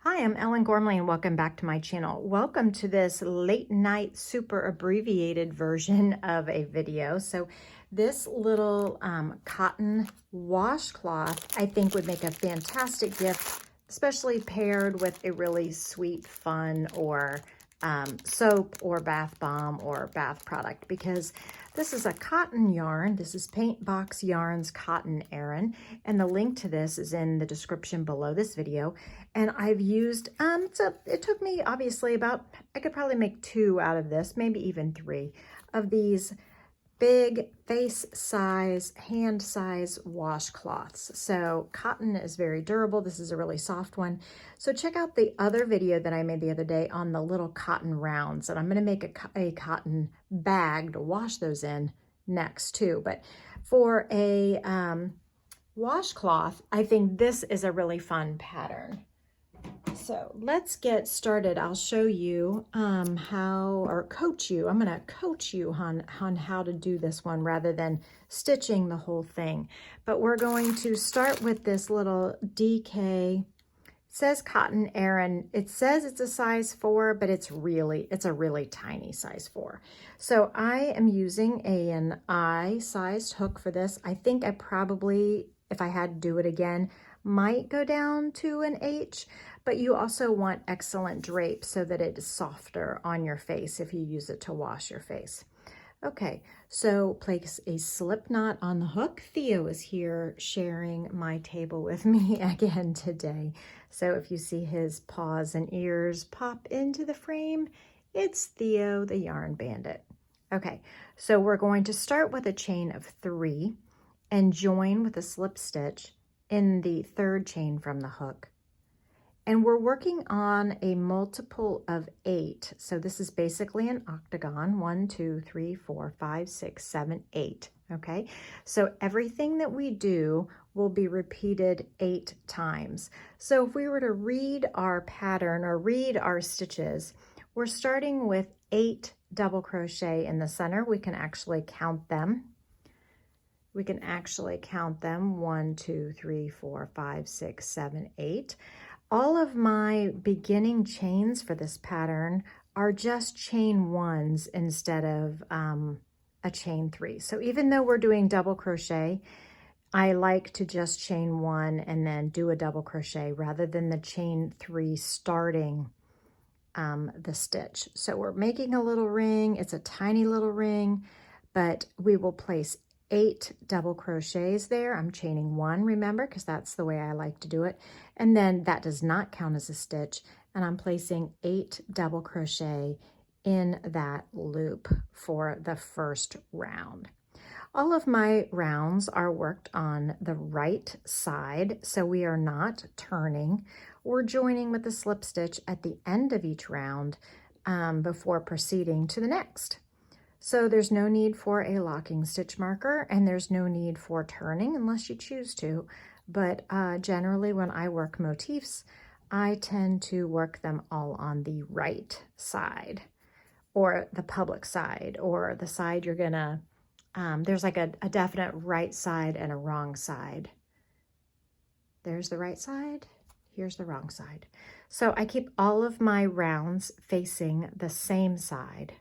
Hi, I'm Ellen Gormley and welcome back to my channel. Welcome to this late night super abbreviated version of a video. So this little cotton washcloth I think would make a fantastic gift, especially paired with a really sweet, fun, or soap or bath bomb or bath product, because this is a cotton yarn. This is Paint Box Yarns Cotton Aran, and the link to this is in the description below this video. And I've used, it took me obviously about, I could probably make 2 out of this, maybe even 3 of these big face size, hand size washcloths. So cotton is very durable. This is a really soft one. So check out the other video that I made the other day on the little cotton rounds, and I'm going to make a cotton bag to wash those in next too. But for a washcloth, I think this is a really fun pattern. So let's get started. I'll show you coach you. I'm going to coach you on how to do this one rather than stitching the whole thing. But we're going to start with this little DK. It says Cotton Aran. It says it's a size 4, but it's a really tiny size 4. So I am using an I-sized hook for this. I think I probably, if I had to do it again, might go down to an H, but you also want excellent drape so that it is softer on your face if you use it to wash your face. Okay, so place a slip knot on the hook. Theo is here sharing my table with me again today. So if you see his paws and ears pop into the frame, it's Theo, the yarn bandit. Okay, so we're going to start with a chain of 3 and join with a slip stitch in the 3rd chain from the hook. And we're working on a multiple of 8. So this is basically an octagon, 1, 2, 3, 4, 5, 6, 7, 8. Okay, so everything that we do will be repeated 8 times. So if we were to read our pattern or read our stitches, we're starting with 8 double crochet in the center. We can actually count them. 1, 2, 3, 4, 5, 6, 7, 8. All of my beginning chains for this pattern are just chain 1s instead of a chain 3. So even though we're doing double crochet, I like to just chain 1 and then do a double crochet rather than the chain 3 starting the stitch. So we're making a little ring. It's a tiny little ring, but we will place 8 double crochets there. I'm chaining 1, remember, because that's the way I like to do it. And then that does not count as a stitch. And I'm placing 8 double crochet in that loop for the first round. All of my rounds are worked on the right side, so we are not turning. We're joining with the slip stitch at the end of each round before proceeding to the next. So there's no need for a locking stitch marker, and there's no need for turning unless you choose to. But generally when I work motifs, I tend to work them all on the right side, or the public side, or the side you're gonna, there's like a definite right side and a wrong side. There's the right side, here's the wrong side. So I keep all of my rounds facing the same side.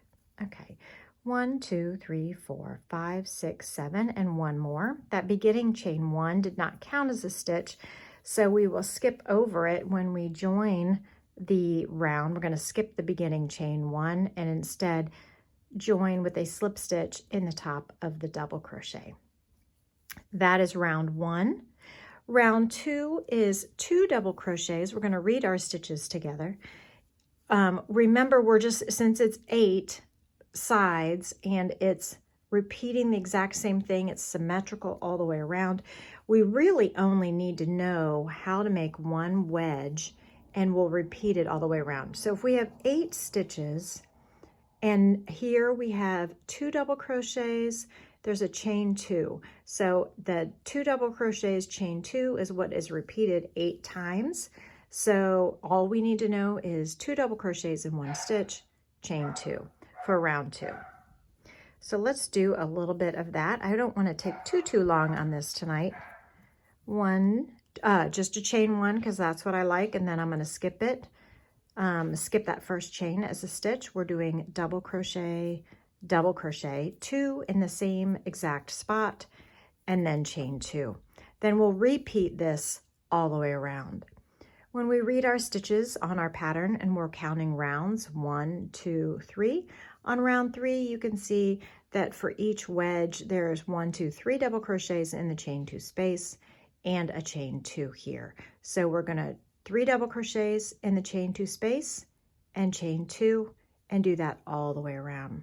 Okay. 1, 2, 3, 4, 5, 6, 7, and 1 more. That beginning chain 1 did not count as a stitch, so we will skip over it when we join the round. We're going to skip the beginning chain 1 and instead join with a slip stitch in the top of the double crochet. That is round 1. Round 2 is 2 double crochets. We're going to read our stitches together. Remember, since it's 8 sides and it's repeating the exact same thing, it's symmetrical all the way around, we really only need to know how to make 1 wedge, and we'll repeat it all the way around. So if we have 8 stitches, and here we have 2 double crochets, there's a chain 2. So the 2 double crochets, chain 2 is what is repeated 8 times. So all we need to know is 2 double crochets in 1 stitch, chain 2 for round 2. So let's do a little bit of that. I don't want to take too long on this tonight. just a chain one because that's what I like, and then I'm going to skip it. Skip that first chain as a stitch. We're doing double crochet, 2 in the same exact spot, and then chain 2. Then we'll repeat this all the way around. When we read our stitches on our pattern and we're counting rounds, 1, 2, 3, on round 3 you can see that for each wedge there's 1, 2, 3 double crochets in the chain 2 space and a chain 2 here. So we're going to 3 double crochets in the chain 2 space and chain 2 and do that all the way around.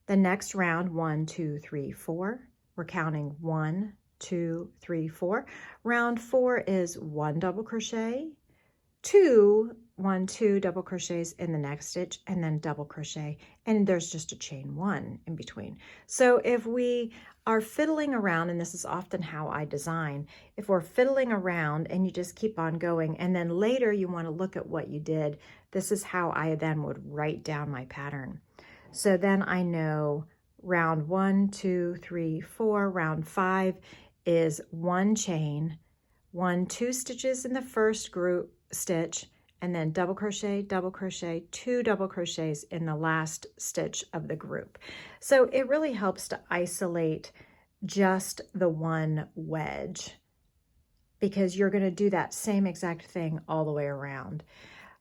The next round, 1, 2, 3, 4, we're counting 1, 2, 3, 4. Round 4 is 1 double crochet, 1, 2 double crochets in the next stitch, and then double crochet, and there's just a chain 1 in between. So if we are fiddling around, and this is often how I design, if we're fiddling around and you just keep on going, and then later you want to look at what you did, this is how I then would write down my pattern. So then I know round 1, 2, 3, 4, round 5 is 1 chain, 1, 2 stitches in the first group stitch, and then double crochet, 2 double crochets in the last stitch of the group. So it really helps to isolate just the one wedge because you're going to do that same exact thing all the way around.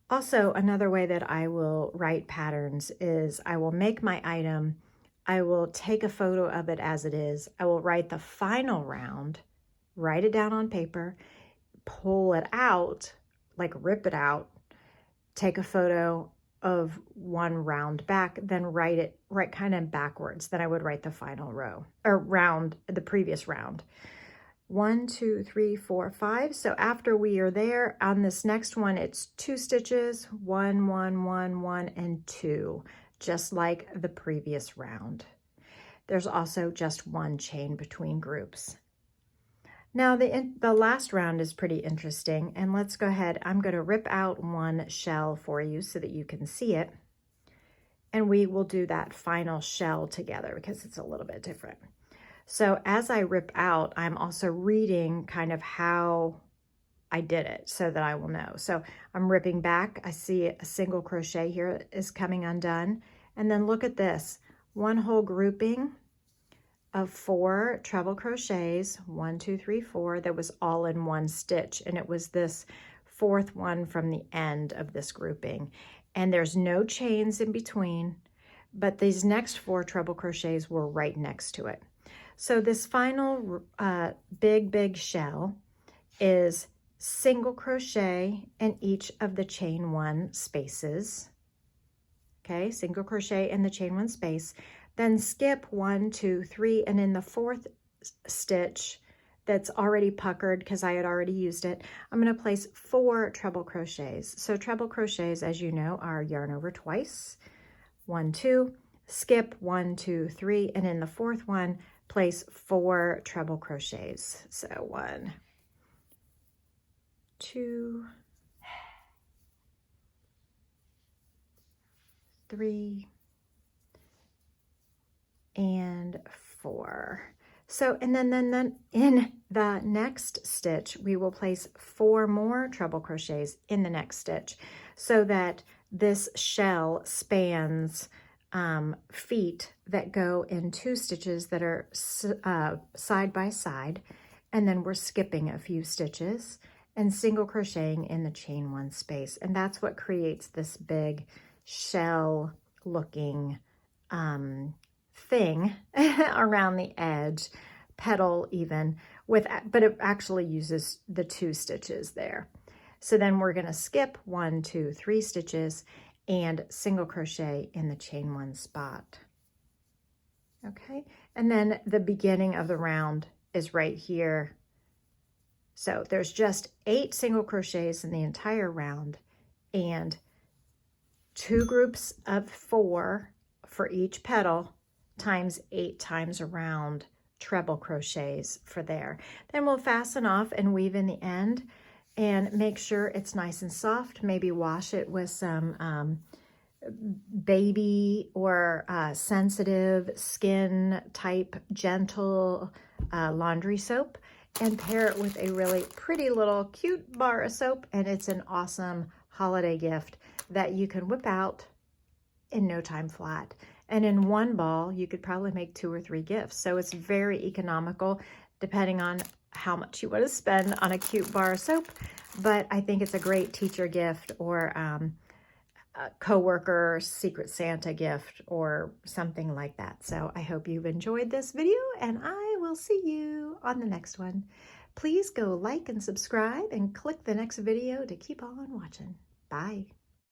Also, another way that I will write patterns is I will make my item, I will take a photo of it as it is, I will write the final round, write it down on paper, pull it out, like rip it out, take a photo of one round back, then write kind of backwards. Then I would write the final row or round, the previous round. 1, 2, 3, 4, 5. So after we are there on this next one, it's 2 stitches, 1, 1, 1, 1, and 2, just like the previous round. There's also just 1 chain between groups. Now the last round is pretty interesting, and let's go ahead. I'm going to rip out one shell for you so that you can see it, and we will do that final shell together because it's a little bit different. So as I rip out, I'm also reading kind of how I did it so that I will know. So I'm ripping back. I see a single crochet here is coming undone, and then look at this, one whole grouping of 4 treble crochets, 1, 2, 3, 4, that was all in one stitch, and it was this 4th one from the end of this grouping, and there's no chains in between, but these next 4 treble crochets were right next to it. So this final big shell is single crochet in each of the chain 1 spaces. Okay, single crochet in the chain 1 space, then skip 1, 2, 3, and in the 4th stitch that's already puckered because I had already used it, I'm going to place 4 treble crochets. So treble crochets, as you know, are yarn over twice, 1, 2, skip 1, 2, 3, and in the 4th one, place 4 treble crochets. So 1, 2, 3, and 4. So, and then in the next stitch, we will place 4 more treble crochets in the next stitch so that this shell spans feet that go in 2 stitches that are side by side, and then we're skipping a few stitches and single crocheting in the chain 1 space, and that's what creates this big shell looking thing around the edge, petal even, but it actually uses the 2 stitches there. So then we're going to skip 1, 2, 3 stitches and single crochet in the chain 1 spot. Okay, and then the beginning of the round is right here. So there's just 8 single crochets in the entire round and 2 groups of 4 for each petal times 8 times around treble crochets for there. Then we'll fasten off and weave in the end and make sure it's nice and soft. Maybe wash it with some baby or sensitive skin type gentle laundry soap, and pair it with a really pretty little cute bar of soap, and it's an awesome holiday gift that you can whip out in no time flat. And in one ball, you could probably make 2 or 3 gifts. So it's very economical depending on how much you want to spend on a cute bar of soap. But I think it's a great teacher gift, or a coworker Secret Santa gift, or something like that. So I hope you've enjoyed this video, and I will see you on the next one. Please go like and subscribe and click the next video to keep on watching. Bye.